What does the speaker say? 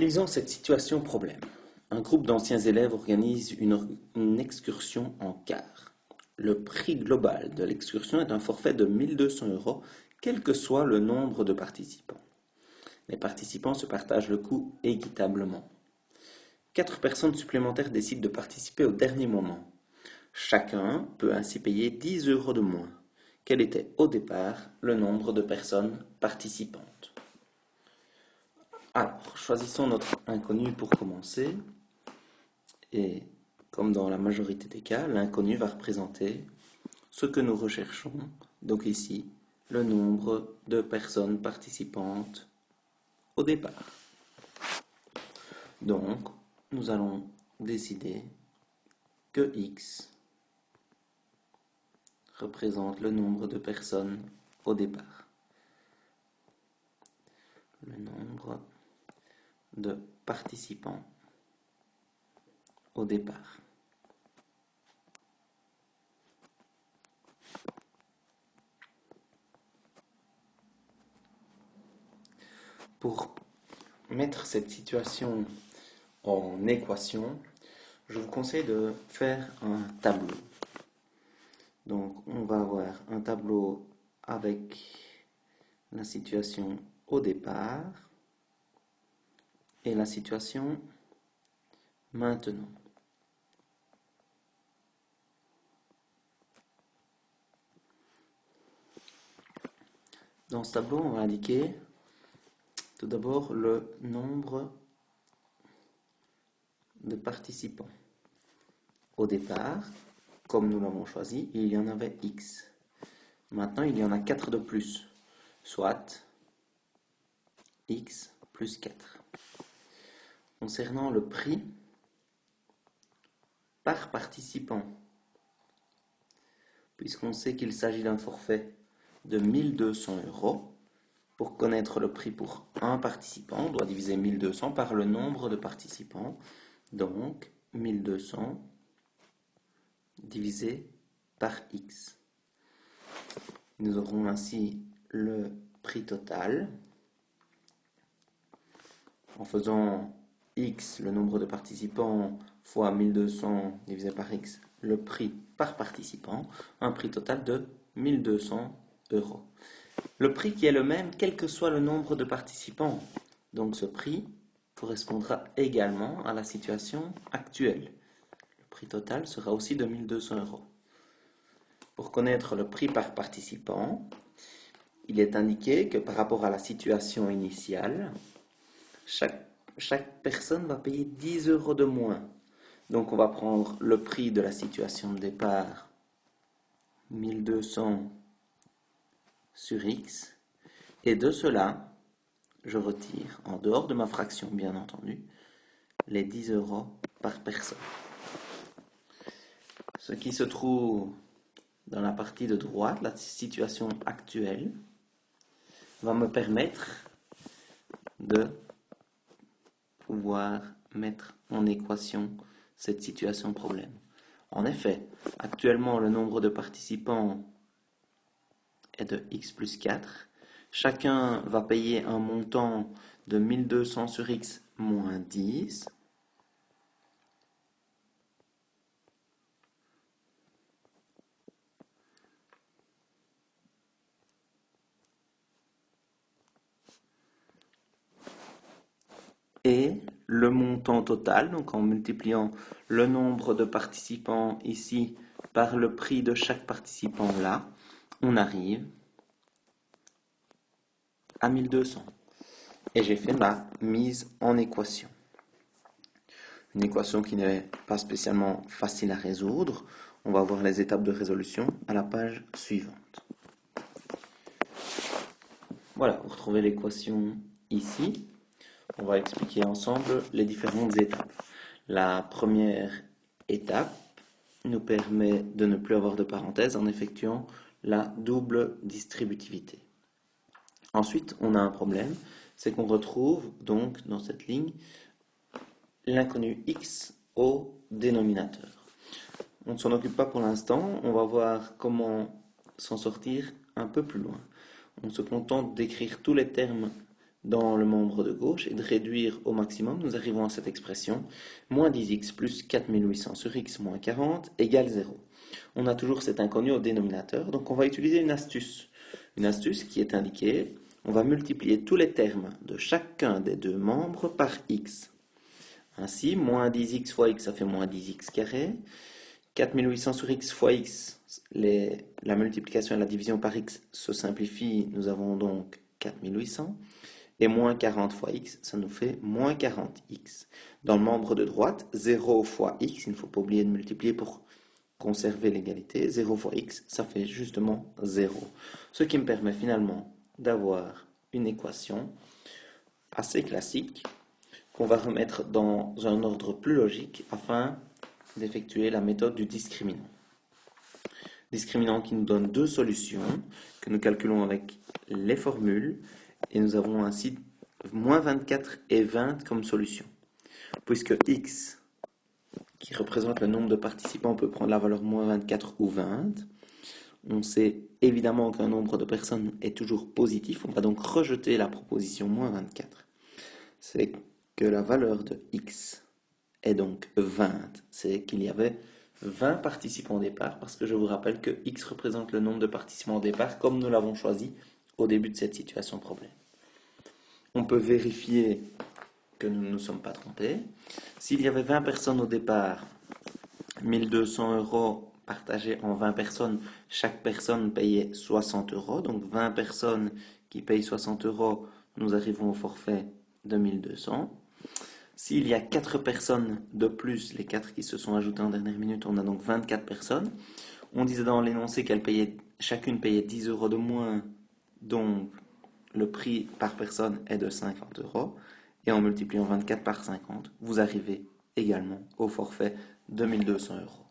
Lisons cette situation problème. Un groupe d'anciens élèves organise une excursion en car. Le prix global de l'excursion est un forfait de 1200 €, quel que soit le nombre de participants. Les participants se partagent le coût équitablement. 4 personnes supplémentaires décident de participer au dernier moment. Chacun peut ainsi payer 10 € de moins. Quel était au départ le nombre de personnes participantes? Alors, choisissons notre inconnu pour commencer. Et comme dans la majorité des cas, l'inconnu va représenter ce que nous recherchons. Donc ici, le nombre de personnes participantes au départ. Donc, nous allons décider que x représente le nombre de personnes au départ. Le nombre de participants au départ. Pour mettre cette situation en équation, je vous conseille de faire un tableau. Donc, on va avoir un tableau avec la situation au départ et la situation maintenant. Dans ce tableau, on va indiquer tout d'abord le nombre de participants. Au départ, comme nous l'avons choisi, il y en avait x. Maintenant, il y en a 4 de plus, soit x plus 4. Concernant le prix par participant, puisqu'on sait qu'il s'agit d'un forfait de 1200 €, pour connaître le prix pour un participant, on doit diviser 1200 par le nombre de participants. Donc, 1200 divisé par x. Nous aurons ainsi le prix total. En faisant x, le nombre de participants, fois 1200 divisé par x, le prix par participant, un prix total de 1200 €. Le prix qui est le même, quel que soit le nombre de participants. Donc ce prix correspondra également à la situation actuelle. Le prix total sera aussi de 1200 €. Pour connaître le prix par participant, il est indiqué que par rapport à la situation initiale, chaque personne va payer 10 € de moins. Donc on va prendre le prix de la situation de départ, 1200 sur x, et de cela, je retire, en dehors de ma fraction bien entendu, les 10 € par personne. Ce qui se trouve dans la partie de droite, la situation actuelle, va me permettre de pouvoir mettre en équation cette situation problème. En effet, actuellement le nombre de participants est de x plus 4. Chacun va payer un montant de 1200 sur x moins 10. Et le montant total, donc en multipliant le nombre de participants ici par le prix de chaque participant là, on arrive à 1200. Et j'ai fait ma mise en équation. Une équation qui n'est pas spécialement facile à résoudre. On va voir les étapes de résolution à la page suivante. Voilà, vous retrouvez l'équation ici. On va expliquer ensemble les différentes étapes. La première étape nous permet de ne plus avoir de parenthèses en effectuant la double distributivité. Ensuite, on a un problème, c'est qu'on retrouve donc dans cette ligne l'inconnu x au dénominateur. On ne s'en occupe pas pour l'instant, on va voir comment s'en sortir un peu plus loin. On se contente d'écrire tous les termes dans le membre de gauche et de réduire au maximum, nous arrivons à cette expression moins 10x plus 4800 sur x moins 40 égale 0. On a toujours cet inconnu au dénominateur, donc on va utiliser une astuce. Une astuce qui est indiquée, on va multiplier tous les termes de chacun des deux membres par x. Ainsi, moins 10x fois x, ça fait moins 10x carré. 4800 sur x fois x, la multiplication et la division par x se simplifient, nous avons donc 4800. Et moins 40 fois x, ça nous fait moins 40x. Dans le membre de droite, 0 fois x, il ne faut pas oublier de multiplier pour conserver l'égalité. 0 fois x, ça fait justement 0. Ce qui me permet finalement d'avoir une équation assez classique qu'on va remettre dans un ordre plus logique afin d'effectuer la méthode du discriminant. Discriminant qui nous donne deux solutions que nous calculons avec les formules et nous avons ainsi moins 24 et 20 comme solution. Puisque x, qui représente le nombre de participants, peut prendre la valeur moins 24 ou 20, on sait évidemment qu'un nombre de personnes est toujours positif, on va donc rejeter la proposition moins 24. C'est que la valeur de x est donc 20, c'est qu'il y avait 20 participants au départ, parce que je vous rappelle que x représente le nombre de participants au départ, comme nous l'avons choisi au début de cette situation problème. On peut vérifier que nous ne nous sommes pas trompés. S'il y avait 20 personnes au départ, 1200 euros partagés en 20 personnes, chaque personne payait 60 euros. Donc 20 personnes qui payent 60 euros, nous arrivons au forfait de 1200. S'il y a 4 personnes de plus, les 4 qui se sont ajoutées en dernière minute, on a donc 24 personnes. On disait dans l'énoncé chacune payait 10 euros de moins, donc le prix par personne est de 50 euros. Et en multipliant 24 par 50, vous arrivez également au forfait de 1200 euros.